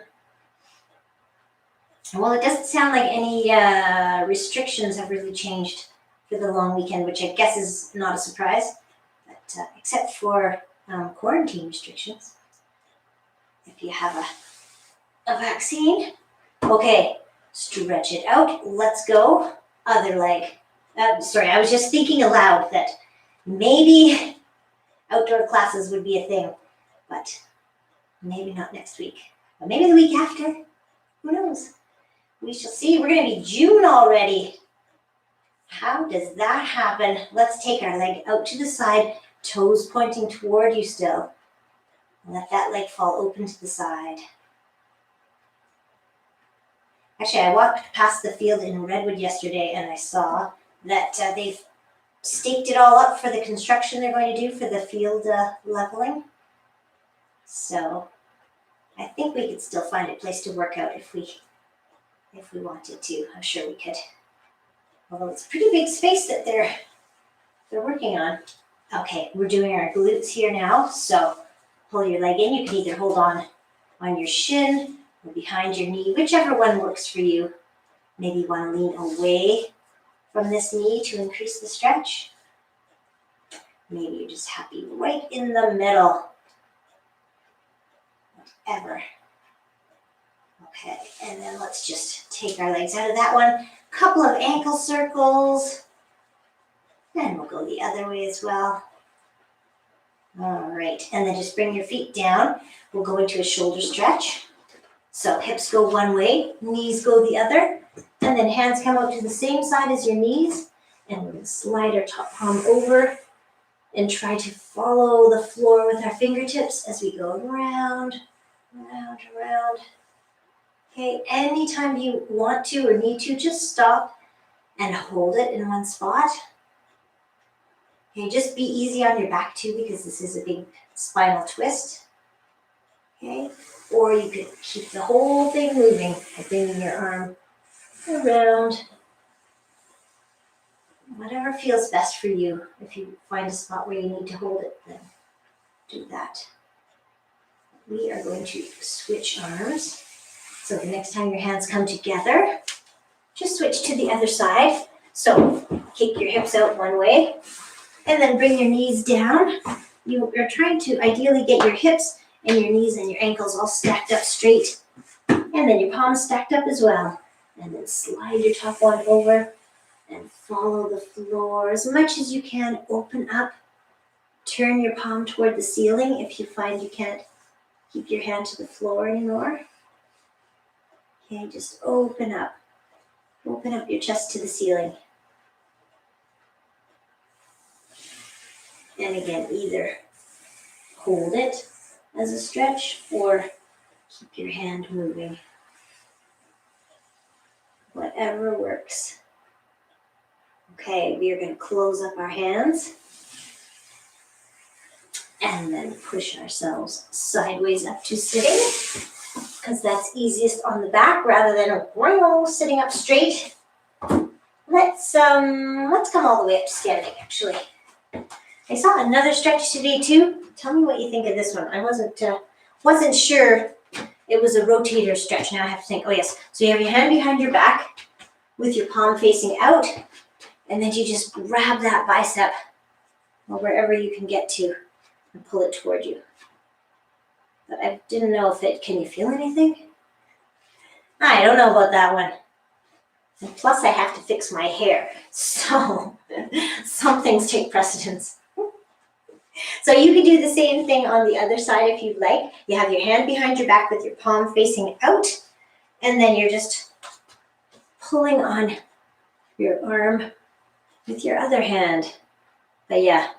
Well, it doesn't sound like any restrictions have really changed for the long weekend, which I guess is not a surprise, but except for quarantine restrictions. If you have a vaccine. Okay, Stretch it out. Let's go. Other leg. Sorry, I was just thinking aloud that maybe outdoor classes would be a thing, but maybe not next week. But maybe the week after. Who knows? We shall see. We're going to be June already. How does that happen? Let's take our leg out to the side, toes pointing toward you still. Let that leg fall open to the side. Actually, I walked past the field in Redwood yesterday and I saw that they've staked it all up for the construction they're going to do for the field leveling. So I think we could still find a place to work out if we wanted to. I'm sure we could. Although it's a pretty big space that they're working on. Okay, we're doing our glutes here now. So pull your leg in. You can either hold on your shin or behind your knee, whichever one works for you. Maybe you want to lean away from this knee to increase the stretch. Maybe you're just happy right in the middle. Whatever. Okay, and then let's just take our legs out of that one. Couple of ankle circles. And we'll go the other way as well. All right, and then just bring your feet down. We'll go into a shoulder stretch. So hips go one way, knees go the other, and then hands come out to the same side as your knees. And we're going to slide our top palm over and try to follow the floor with our fingertips as we go around, around, around. Okay, anytime you want to or need to, just stop and hold it in one spot. Okay, just be easy on your back too, because this is a big spinal twist. Okay, or you could keep the whole thing moving by bringing your arm around. Whatever feels best for you. If you find a spot where you need to hold it, then do that. We are going to switch arms. So the next time your hands come together, just switch to the other side. So kick your hips out one way and then bring your knees down. You're trying to ideally get your hips and your knees and your ankles all stacked up straight. And then your palms stacked up as well. And then slide your top one over and follow the floor as much as you can. Open up. Turn your palm toward the ceiling if you find you can't keep your hand to the floor anymore. Okay, just open up. Open up your chest to the ceiling. And again, either hold it as a stretch or keep your hand moving. Whatever works. Okay, we are going to close up our hands and then push ourselves sideways up to sitting, because that's easiest on the back rather than sitting up straight. Let's come all the way up to standing, actually. I saw another stretch today too. Tell me what you think of this one. I wasn't sure it was a rotator stretch. Now I have to think. Oh yes. So you have your hand behind your back with your palm facing out, and then you just grab that bicep or wherever you can get to and pull it toward you. But I didn't know can you feel anything? I don't know about that one. And plus I have to fix my hair. So some things take precedence. So you can do the same thing on the other side if you'd like. You have your hand behind your back with your palm facing out, and then you're just pulling on your arm with your other hand. But yeah.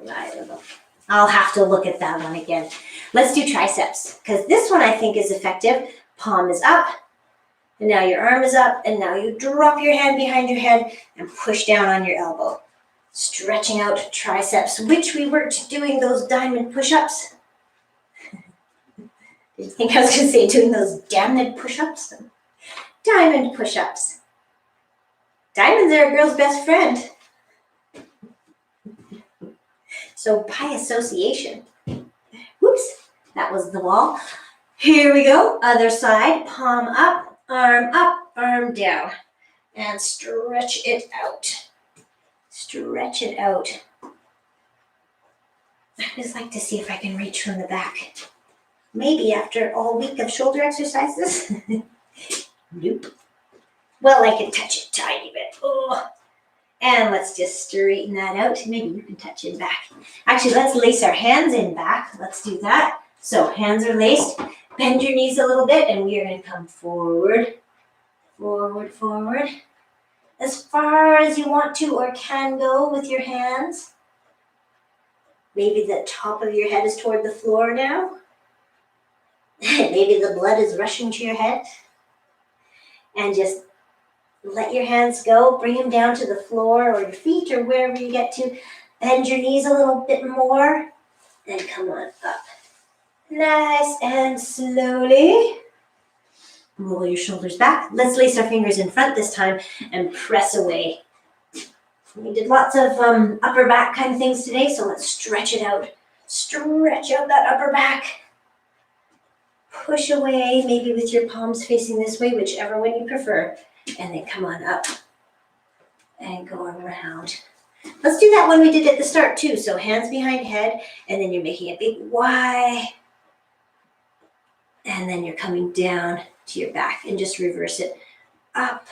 I don't know. I'll have to look at that one again. Let's do triceps, because this one I think is effective. Palm is up, and now your arm is up, and now you drop your hand behind your head and push down on your elbow. Stretching out triceps, which we worked doing those diamond push-ups. Did you think I was going to say doing those damned push-ups? Diamond push-ups. Diamonds are a girl's best friend. So by association. Whoops, that was the wall. Here we go. Other side, palm up, arm down. And stretch it out. Stretch it out. I just like to see if I can reach from the back. Maybe after all week of shoulder exercises. Nope. Well, I can touch it tiny bit. Oh. And let's just straighten that out. Maybe you can touch it back. Actually, let's lace our hands in back. Let's do that. So hands are laced. Bend your knees a little bit, and we are going to come forward, forward, forward. As far as you want to or can go with your hands. Maybe the top of your head is toward the floor now. Maybe the blood is rushing to your head. And just let your hands go. Bring them down to the floor or your feet or wherever you get to. Bend your knees a little bit more. And come on up. Nice and slowly. Roll your shoulders back. Let's lace our fingers in front this time and press away. We did lots of upper back kind of things today, so let's stretch it out. Stretch out that upper back. Push away, maybe with your palms facing this way, whichever one you prefer. And then come on up and go around. Let's do that one we did at the start too. So hands behind head, and then you're making a big Y. And then you're coming down to your back and just reverse it up.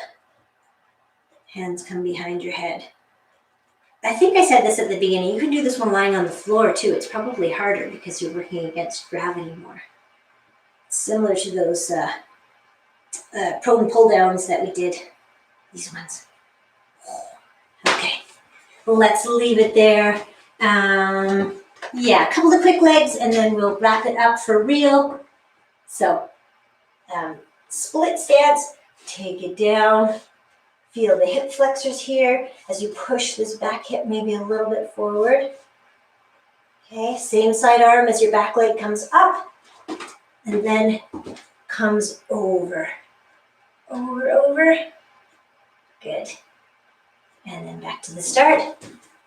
Hands come behind your head. I think I said this at the beginning. You can do this one lying on the floor too. It's probably harder because you're working against gravity more. Similar to those prone pull downs that we did. These ones. Okay, let's leave it there. Yeah, a couple of quick legs and then we'll wrap it up for real. So, split stance, take it down. Feel the hip flexors here as you push this back hip maybe a little bit forward. Okay, same side arm as your back leg comes up and then comes over. Over, over. Good. And then back to the start.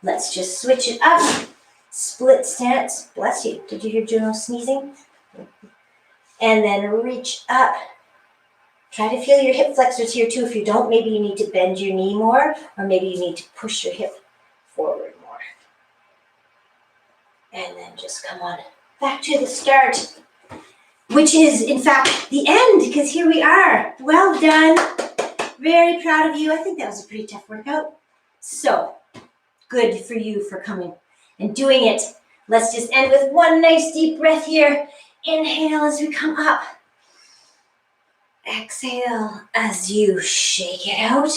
Let's just switch it up. Split stance. Bless you. Did you hear Juno sneezing? And then reach up. Try to feel your hip flexors here too. If you don't, maybe you need to bend your knee more, or maybe you need to push your hip forward more. And then just come on back to the start, which is in fact the end, because here we are. Well done. Very proud of you. I think that was a pretty tough workout. So good for you for coming and doing it. Let's just end with one nice deep breath here. Inhale as we come up. Exhale as you shake it out.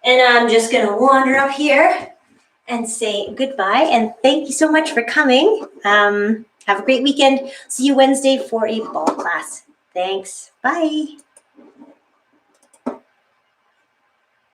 And I'm just going to wander up here and say goodbye. And thank you so much for coming. Have a great weekend. See you Wednesday for a ball class. Thanks. Bye.